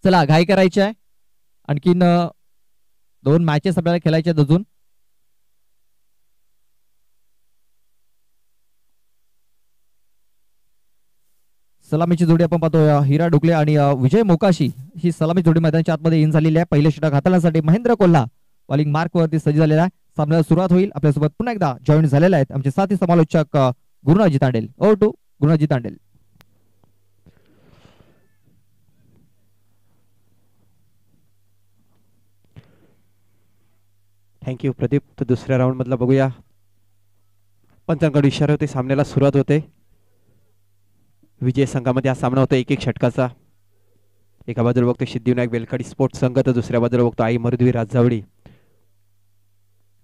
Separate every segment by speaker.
Speaker 1: चला घाई करायची आहे, आणखीन 2 मॅचेस आपल्याला खेळायचे आहेत अजून. सलामीची जोडी आपण पाहतो हिरा ढुकले आणि विजय मोकाशी ही सलामी जोडी मैदानाच्या आतमध्ये इन झालेली आहे. पहिले षटक हाताळण्यासाठी महेंद्र कोल्हा बॉलिंग मार्क वरती सज्ज झालेला आहे. सामन्याला सुरुवात होईल. आपल्यासोबत पुन्हा एकदा जॉईन झालेले आहेत आमचे साथी समालोचक Gurunaji Tandel. Over to Gurunaji Tandel.
Speaker 2: Thank you Pradeep. तर दुसऱ्या राऊंड मधला बघूया. पंचांकडे इशारा होते, सामन्याला सुरुवात होते. विजय संघामध्ये हा सामना होता 1-1 षटकाचा. एका बाजूला बघतो सिद्धिविनायक बेलखडी स्पोर्ट्स संघ, तर दुसऱ्या बाजूला बघतो आई मरुदवी राजावडी.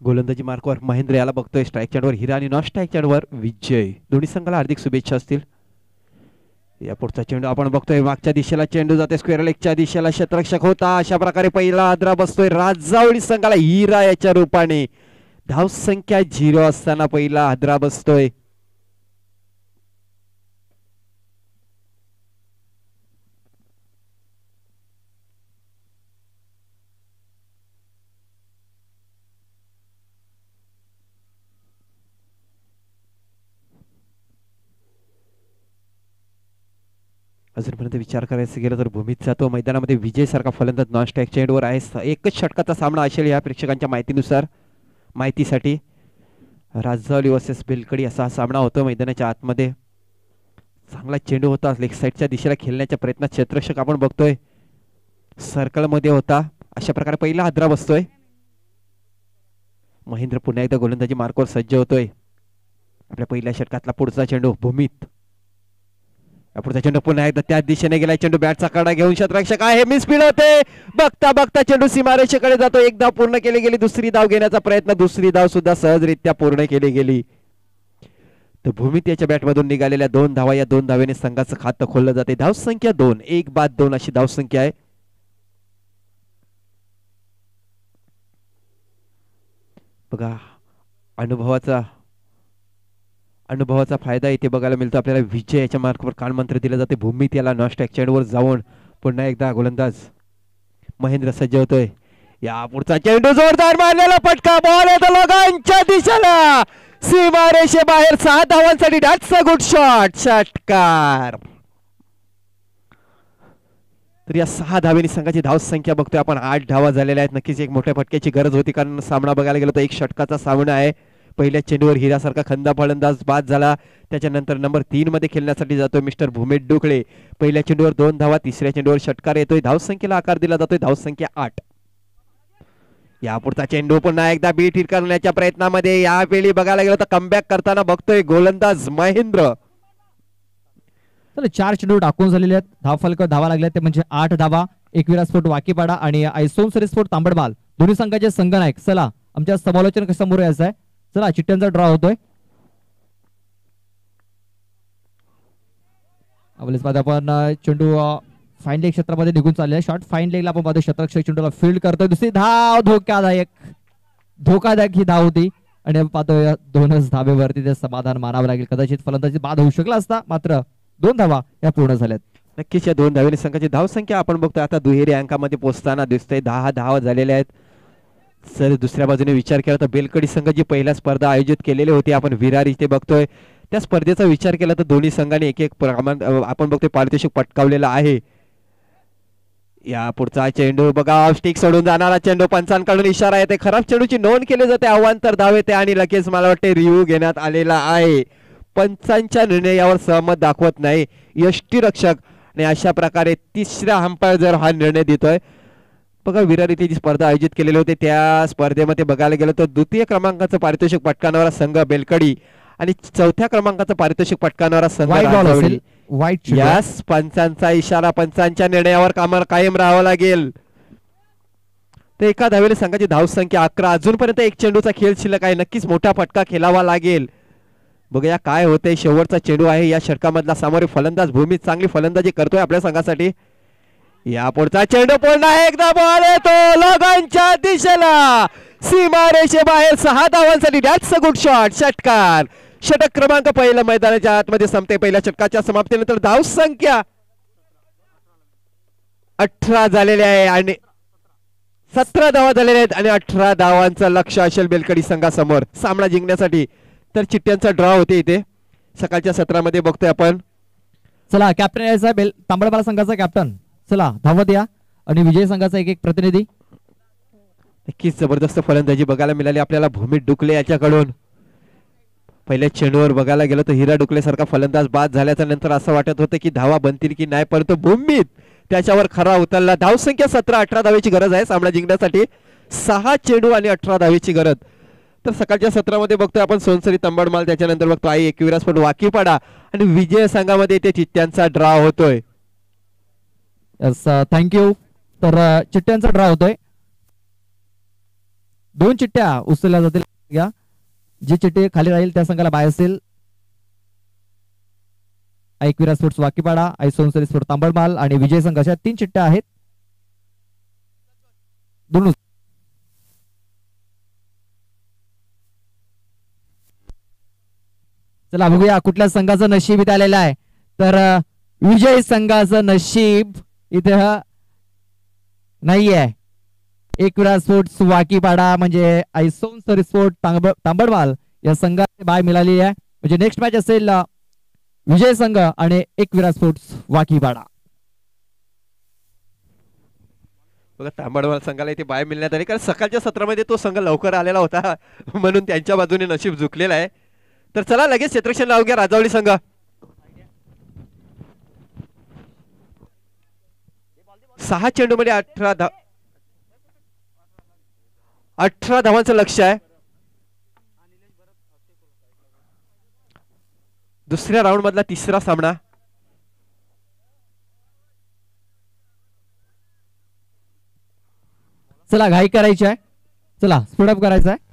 Speaker 2: गोलंदाजी मार्कवर महेंद्र याला बघतोय, स्ट्राईक चॅनवर हिरा आणि नॉन स्ट्राईक चॅनवर विजय. दोन्ही संघाला हार्दिक शुभेच्छा असतील. या पुढचा चेंडू आपण बघतोय, मागच्या दिशेला चेंडू जाते स्क्वेअर लेगच्या दिशेला, क्षेत्ररक्षक होता. अशा प्रकारे पहिला आदरा बसतोय राजावडी संघाला हिरा याच्या रूपाने. धावसंख्या 0 असताना पहिला आदरा बसतोय. अजूनपर्यंत विचार करायचं गेलं तर भूमीत जातो मैदानामध्ये विजय सारखा फलंदाज नॉन स्ट्राईक चेंडवर आहे. 1च षटकाचा सामना असेल या प्रेक्षकांच्या माहितीसाठी. राजावली वर्सेस बेलकडी असा हा सामना होतो मैदानाच्या आतमध्ये. चांगला चेंडू होता, लेग साईडच्या दिशेला खेळण्याच्या प्रयत्नात क्षेत्ररक्षक आपण बघतोय सर्कल मध्ये होता. अशा प्रकारे पहिला हादरा बसतोय. महेंद्र पुन्हा एकदा गोलंदाजी मार्कवर सज्ज होतोय. आपल्या पहिल्या षटकातला पुढचा चेंडू भूमीत. पुढचा चेंडू पुन्हा एकदा त्याच दिशेने गेलाय. चेंडू बॅटचा कडा घेऊन क्षेत्ररक्षक आहे, मिस स्पीड होते. बघता बघता चेंडू सीमारेषेकडे जातो. एक धाव पूर्ण केली गेली. दुसरी धाव घेण्याचा प्रयत्न, दुसरी धाव सुद्धा सहजरित्या पूर्ण केली गेली. तर भूमीत याच्या बॅटमधून निघालेल्या 2 धावा, या 2 धावेने संघाचं खातं खोललं जाते. धावसंख्या 2, 1 बाद 2 अशी धावसंख्या आहे. बघा अनुभवाचा फायदा इथे बघायला मिळतो आपल्याला. विजय याच्या मार्कवर कानमंत्र दिलं जाते. भूमीत याला नॉन स्ट्राईक चेंडवर जाऊन पुन्हा एकदा गोलंदाज महेंद्र सज्ज होतोय. या पुढचा चेंडू जोरदार मारलेला फटका, बॉल येतो लोकांच्या दिशेला, सीमारेषे बाहेर. 6 धावांसाठी दॅट्स अ गुड शॉट. षटकार. तर या 6 धावेनी संघाची धावसंख्या बघतोय आपण 8 धावा झालेल्या आहेत. नक्कीच एक मोठ्या फटक्याची गरज होती, कारण सामना बघायला गेलो तर 1 षटकाचा सामना आहे. पहिल्या चेंडूवर हिरासारखा खंदा फलंदाज बाद झाला. त्याच्यानंतर नंबर 3 मध्ये खेळण्यासाठी जातोय मिस्टर भूमेश डुकळे. पहिल्या चेंडूवर 2 धावा, तिसऱ्या चेंडूवर षटकार येतोय. धावसंख्येला आकार दिला जातोय, धावसंख्या 8. या पुढचा चेंडू पुन्हा एकदा बीट हिट करण्याच्या प्रयत्नामध्ये. यावेळी बघायला गेलो तर कमबॅक करताना बघतोय गोलंदाज महेंद्र.
Speaker 1: 4 चेंडू टाकून झालेले आहेत. धावफलक धावा लागल्या ते म्हणजे 8 धावा. एकविरा स्पोर्ट वाकीपाडा आणि आयसोमसरी स्पोर्ट तांबडमाल दोन्ही संघाचे संघनायक. चला आमच्या समालोचन समोर यायचं आहे. चला चिट्ट्यांचा ड्रॉ होतोय. आपण चेंडू फाईन लेग क्षेत्रामध्ये निघून चालले. शॉर्ट फाईन लेगला आपण पाहतो क्षेत्ररक्षक चेंडूला फील्ड करतोय. दुसरी धाव धोकादायक ही धाव होती आणि आपण पाहतोय 2च धावेवरती ते समाधान मानावं लागेल. कदाचित फलंदाजी बाद होऊ शकला असता, मात्र 2 धावा या पूर्ण झाल्यात.
Speaker 2: नक्कीच या 2 धावेने संघाची धावसंख्या आपण बघतोय आता दुहेरी अंकामध्ये पोहोचताना दिसतंय. 10 धावा झालेल्या आहेत. सर दुसऱ्या बाजूने विचार केला तर बेलकडी संघ जी पहिल्या स्पर्धा आयोजित केलेली होती आपण विरार इथे बघतोय, त्या स्पर्धेचा विचार केला तर दोन्ही संघांनी एक आपण बघतोय पारितोषिक पटकावलेलं आहे. या पुढचा चेंडू बघा, स्टिक सोडून जाणारा चेंडू, पंचांकडून इशारा येते. खराब चेंडूची नोंद केली जाते, अवांतर धाव येते आणि लगेच मला वाटते रिव्ह्यू घेण्यात आलेला आहे. पंचांच्या निर्णयावर सहमत दाखवत नाही यष्टीरक्षक आणि अशा प्रकारे तिसऱ्या अंपायर जर हा निर्णय देतोय. बघा विरार इथे जी स्पर्धा आयोजित केलेली होती त्या स्पर्धेमध्ये बघायला गेलं तर 2य क्रमांकाचं पारितोषिक पटकावणारा संघ बेलकडी आणि 4थ्या क्रमांकाचं पारितोषिक पटकावणारा संघ
Speaker 1: वाईट.
Speaker 2: यास पंचांचा इशारा, पंचांच्या निर्णयावर कायम राहावं लागेल. तर एका धावेने संघाची धावसंख्या 11. अजूनपर्यंत 1 चेंडूचा खेळ शिल्लक आहे. नक्कीच मोठा फटका खेळावा लागेल. बघूया काय होतंय. शेवटचा चेंडू आहे या षटकामधला. सामोरे फलंदाज भूमीत चांगली फलंदाजी करतोय आपल्या संघासाठी. या पुढचा चेंडू पुन्हा एकदा बॉल येतो लोकांच्या दिशेला, सीमारेषे बाहेर. 6 धावांसाठी दॅट्स अ गुड शॉट. षटकार. षटक क्रमांक पहिला मैदानाच्या आतमध्ये संपते. पहिल्या षटकाच्या समाप्तीनंतर धावसंख्या 18 झालेले आहे आणि 17 धावा झालेल्या आहेत आणि 18 धावांचं लक्ष असेल बेलकडी संघासमोर सामना जिंकण्यासाठी. तर चिठ्ठ्यांचा ड्रॉ होते इथे सकाळच्या सत्रामध्ये बघतोय आपण.
Speaker 1: चला कॅप्टन यायचा तांबडमाल संघाचा कॅप्टन. चला धावत या आणि विजय संघाचा एक एक प्रतिनिधी.
Speaker 2: नक्कीच जबरदस्त फलंदाजी बघायला मिळाली आपल्याला भूमी डुकले याच्याकडून. पहिल्या चेंडूवर बघायला गेलो तर हिरा डुकले सारखा फलंदाज बाद झाल्याच्या नंतर असं वाटत होतं की धावा बनतील की नाही, परंतु भूमीत त्याच्यावर खरा उतरला. धावसंख्या 17-18 धावेची गरज आहे सामना जिंकण्यासाठी. 6 चेंडू आणि 18 धावेची गरज. तर सकाळच्या सत्रामध्ये बघतोय आपण सोनसरी तंबडमाल, त्याच्यानंतर बघतो आई एकविरा स्पोर्ट वाकीपाडा आणि विजय संघामध्ये ते चिठ्ठ्यांचा ड्रॉ होतोय.
Speaker 1: थँक्यू. तर चिठ्ठ्यांचा ड्रॉ होतोय. 2 चिठ्ठ्या उचलल्या जातील. जी चिठ्ठी खाली राहील त्या संघाला बाय असेल. एकविरा स्पोर्ट्स वाकीपाडा, आई सोनसरी स्पोर्ट तांबडमाल आणि विजय संघ अशा 3 चिठ्ठ्या आहेत. दोन चला बघूया कुठल्या संघाचं नशीब इथे आलेलं आहे. तर विजय संघाचं नशीब इथे नाहीये. एकविरा स्पोर्ट्स वाकीपाडा म्हणजे आई सोनसरी स्पोर्ट तांबडमाल या संघाची बाय मिळाली आहे. म्हणजे नेक्स्ट मॅच असेल विजय संघ आणि एकविरा स्पोर्ट्स वाकीपाडा.
Speaker 2: बघा तांबडमाल संघाला इथे बाय मिळण्यात आली कारण सकाळच्या सत्रामध्ये तो संघ लवकर आलेला होता म्हणून त्यांच्या बाजूने नशीब झुकलेलं आहे. तर चला लगेच क्षेत्ररक्षण लावून घ्या राजावली संघ. 6 चेंडूमध्ये 18 धावांचं लक्ष आहे. दुसऱ्या राऊंड मधला तिसरा सामना.
Speaker 1: चला घाई करायची आहे. चला स्पीडअप करायचा आहे.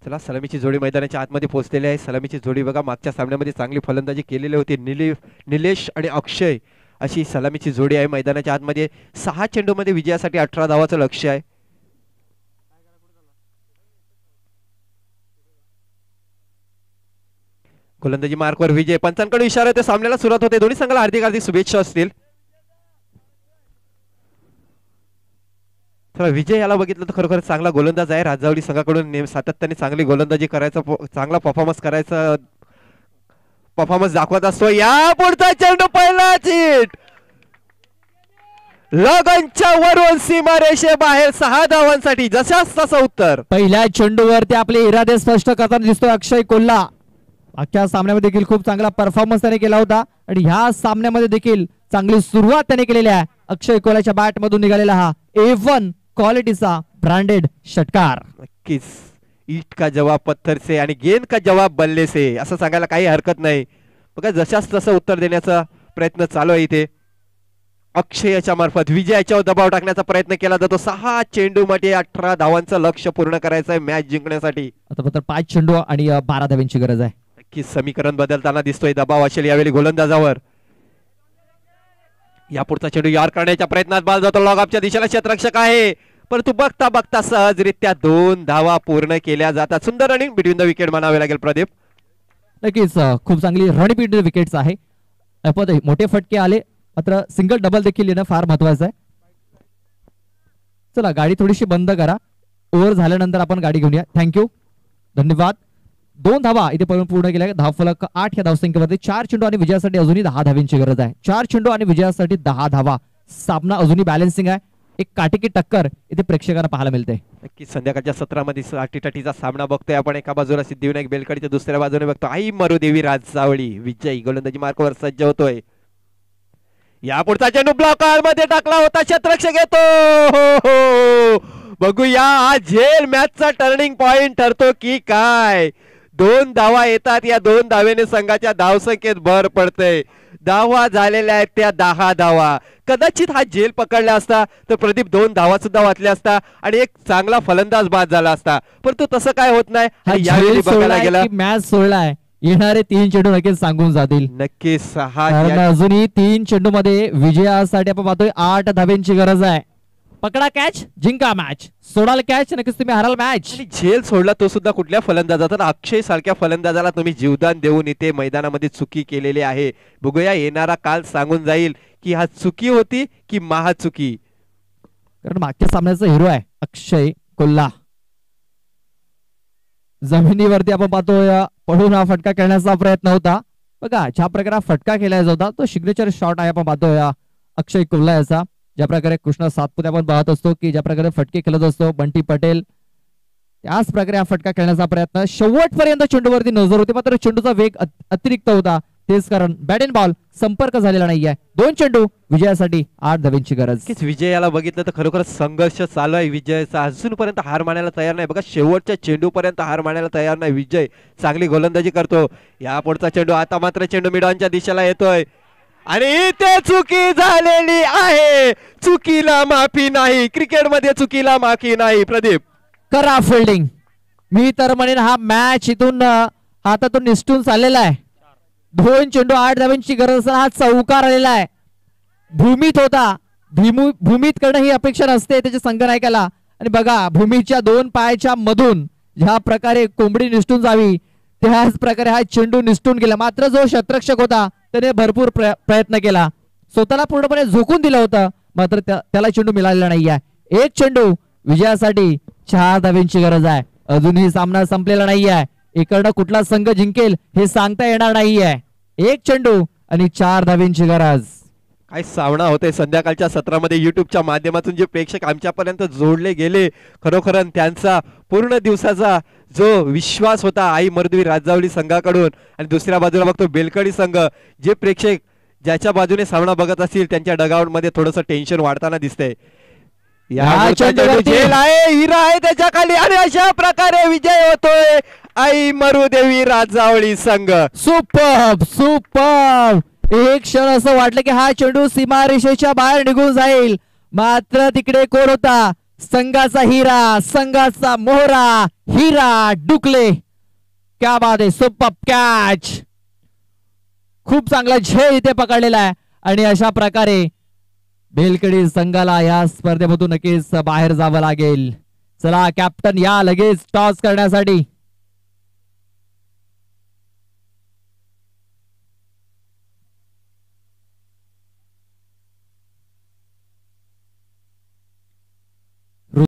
Speaker 2: चला सलामीची जोडी मैदानाच्या आतमध्ये पोहोचलेली आहे. सलामीची जोडी बघा मागच्या सामन्यामध्ये चांगली फलंदाजी केलेली होती. निलेश आणि अक्षय अशी सलामीची जोडी आहे मैदानाच्या आतमध्ये. 6 चेंडूमध्ये विजयासाठी 18 धावाचं लक्ष आहे. गोलंदाजी मार्कवर विजय. पंचांकडून इशारा ते सामन्याला सुरुवात होते. दोन्ही संघाला हार्दिक हार्दिक शुभेच्छा असतील. विजय याला बघितलं तर खरोखर चांगला गोलंदाज आहे. राजावली संघाकडून सातत्याने चांगली गोलंदाजी करायचा, चांगला परफॉर्मन्स दाखवत असतो. या पुढचा चेंडू पहिला चिट लगनच्या वरून सीमारेषे बाहेर 6 धावांसाठी जशाच तसं उत्तर.
Speaker 1: पहिल्या चेंडूवरती आपले इरादे स्पष्ट करताना दिसतोय अक्षय कोल्हा. अख्ख्या सामन्यामध्ये देखील खूप चांगला परफॉर्मन्स त्याने केला होता आणि ह्या सामन्यामध्ये देखील चांगली सुरुवात त्याने केलेली आहे. अक्षय कोल्हाच्या बॅट मधून निघालेला हा A1 क्वालिटीचा ब्रँडेड षटकार.
Speaker 2: नक्कीच ईट का जवाब पत्थर से आणि गेंद का जवाब बल्ले से असं सांगायला काही हरकत नाही. बघा जशाच तसं उत्तर देण्याचा प्रयत्न चालू आहे इथे. अक्षयाच्या मार्फत विजयाच्यावर दबाव टाकण्याचा प्रयत्न केला जातो. 6 चेंडू मध्ये 18 धावांचं लक्ष पूर्ण करायचं आहे मॅच जिंकण्यासाठी.
Speaker 1: आता फक्त 5 चेंडू आणि 12 धावांची गरज आहे.
Speaker 2: नक्कीच समीकरण बदलताना दिसतोय. दबाव असेल यावेळी गोलंदाजावर. या पुढचा चेंडू यार करण्याच्या प्रयत्नात बाल जातो. लॉगअपच्या दिशेला क्षेत्ररक्षक आहे परंतु बघता बघता सहजरित्या 2 धावा पूर्ण केल्या जातात. सुंदर रनिंग बिटवीन द विकेट म्हणावे लागेल प्रदीप.
Speaker 1: नक्कीच खूप चांगली रनिंग विकेट्स आहे. मोठे फटके आले मात्र सिंगल डबल देखील येणं फार महत्वाचं आहे. चला गाडी थोडीशी बंद करा. ओव्हर झाल्यानंतर आपण गाडी घेऊन या. थँक्यू धन्यवाद. 2 धावा इथे पूर्ण केल्या. धावफलक 8 या धावसंख्येमध्ये. 4 चेंडू आणि विजयासाठी अजूनही 10 धावांची गरज आहे. 4 चेंडू आणि विजयासाठी 10 धावा. सामना अजूनही बॅलन्सिंग आहे. एक काटेकी टक्कर इथे प्रेक्षकांना पाहायला मिळते.
Speaker 2: नक्की संध्याकाळच्या सत्रामध्ये अटीतटीचा सामना बघतोय आपण. एका बाजूला सिद्धिविनायक बेलकडी तर दुसऱ्या बाजूने बघतो आई मरुदेवी राजसावळी. विजयी गोलंदाजी मार्कवर सज्ज होतोय. या पुढचा चेंडू ब्लॉक मध्ये टाकला होता. क्षेत्ररक्षक येतो. बघूया हा झेल मॅचचा टर्निंग पॉइंट ठरतो की काय. 2 धावा येतात. या 2 धावेने संघाच्या धावसंख्येत भर पडते. धावा झालेल्या आहेत त्या 10 धावा. कदाचित हा झेल पकडला असता तर प्रदीप 2 धावा सुद्धा वाचल्या असता आणि एक चांगला फलंदाज बाद झाला असता. परंतु तसं काय होत नाही. यावेळी बघायला गेला
Speaker 1: मॅच सोडलाय. येणारे 3 चेंडू नक्कीच सांगून जातील.
Speaker 2: नक्कीच
Speaker 1: अजूनही 3 चेंडू मध्ये विजयासाठी आपण पाहतोय 8 धाब्यांची गरज आहे. पकडा कॅच, जिंका मॅच. सोडाल कॅच, नक्कीच तुम्ही हराल मॅच.
Speaker 2: आणि झेल सोडला तो सुद्धा कुठल्या फलंदाजाचा, तर अक्षय सारख्या फलंदाजाला तुम्ही जीवदान देऊन इथे मैदानामध्ये चुकी केलेली आहे. बघूया येणारा काल सांगून जाईल की हा चुकी होती की महाचुकी.
Speaker 1: कारण मागच्या सामन्याचा हिरो आहे अक्षय कोल्हा. जमिनीवरती आपण पाहतोय पडून हा फटका खेळण्याचा प्रयत्न होता. बघा ज्या प्रकारे फटका खेळायचा होता तो सिग्नेचर शॉट आहे. आपण पाहतोय अक्षय कोल्हा याचा. ज्या प्रकारे कृष्णा सातपुते आपण पाहत असतो की ज्या प्रकारे फटके खेळत असतो बंटी पटेल, त्याच प्रकारे हा फटका खेळण्याचा प्रयत्न. शेवटपर्यंत चेंडूवरती नजर होती, मात्र चेंडूचा वेग अतिरिक्त होता. तेच कारण बॅट अँड बॉल संपर्क झालेला नाहीये. 2 चेंडू विजयासाठी 8 धावांची गरज.
Speaker 2: विजयाला बघितलं तर खरोखरच संघर्ष चालू आहे विजयचा. अजूनपर्यंत हार मानायला तयार नाही. बघा शेवटच्या चेंडूपर्यंत हार मानायला तयार नाही विजय. चांगली गोलंदाजी करतो. या पुढचा चेंडू, आता मात्र चेंडू मिडॉनच्या दिशेला येतोय आणि इथे चुकी झालेली आहे. चुकीला माफी नाही, क्रिकेटमध्ये चुकीला माफी नाही. प्रदीप
Speaker 1: करा फिल्डिंग. मी तर म्हणेन हा मॅच इथून हातातून निसटून चाललेला आहे. 2 चेंडू 8 धावांची गरज असताना हा चौकार आलेला आहे. भूमीत होता, भूमीत करणं ही अपेक्षा नसते त्याच्या संघनायकाला. आणि बघा भूमीच्या 2 पायाच्या मधून ज्या प्रकारे कोंबडी निसटून जावी त्याच प्रकारे हा चेंडू निसटून गेला. मात्र जो शतरक्षक होता त्याने भरपूर प्रयत्न केला, स्वतःला पूर्णपणे झोकून दिलं होतं, मात्र त्याला चेंडू मिळालेला नाहीये. 1 चेंडू विजयासाठी 4 धावांची गरज आहे. अजूनही सामना संपलेला नाहीये. इकडनं कुठला संघ जिंकेल हे सांगता येणार नाहीये. 1 चेंडू आणि 4 धावांची गरज.
Speaker 2: काय सामना होते संध्याकाळच्या सत्रामध्ये. युट्यूबच्या माध्यमातून जे प्रेक्षक आमच्यापर्यंत जोडले गेले, खरोखर त्यांचा पूर्ण दिवसाचा जो विश्वास होता आई मर्दवी राजावली संघाकडून, आणि दुसऱ्या बाजूला बघतो बेलकडी संघ. जे प्रेक्षक ज्याच्या बाजूने सामना बघत असतील त्यांच्या डगआउट मध्ये थोडंसं टेन्शन वाढताना दिसतंय. जेल आहे, हिरा आहे त्याच्या खाली, आणि अशा प्रकारे विजय होतोय आई मरुदेवी राजावळी संघ.
Speaker 1: Super super. एक क्षण असं वाटलं की हा चेंडू सीमारेषेच्या बाहेर निघून जाईल, मात्र तिकडे कोण होता? संघाचा हिरा, संघाचा मोहरा हिरा डुकले. क्या बात आहे, सुपर कॅच. खूप चांगला झेल इथे पकडलेला आहे. आणि अशा प्रकारे बेलकडी संघाला या स्पर्धेमधून नक्कीच बाहेर जावं लागेल. चला कॅप्टन या लगेच टॉस करण्यासाठी.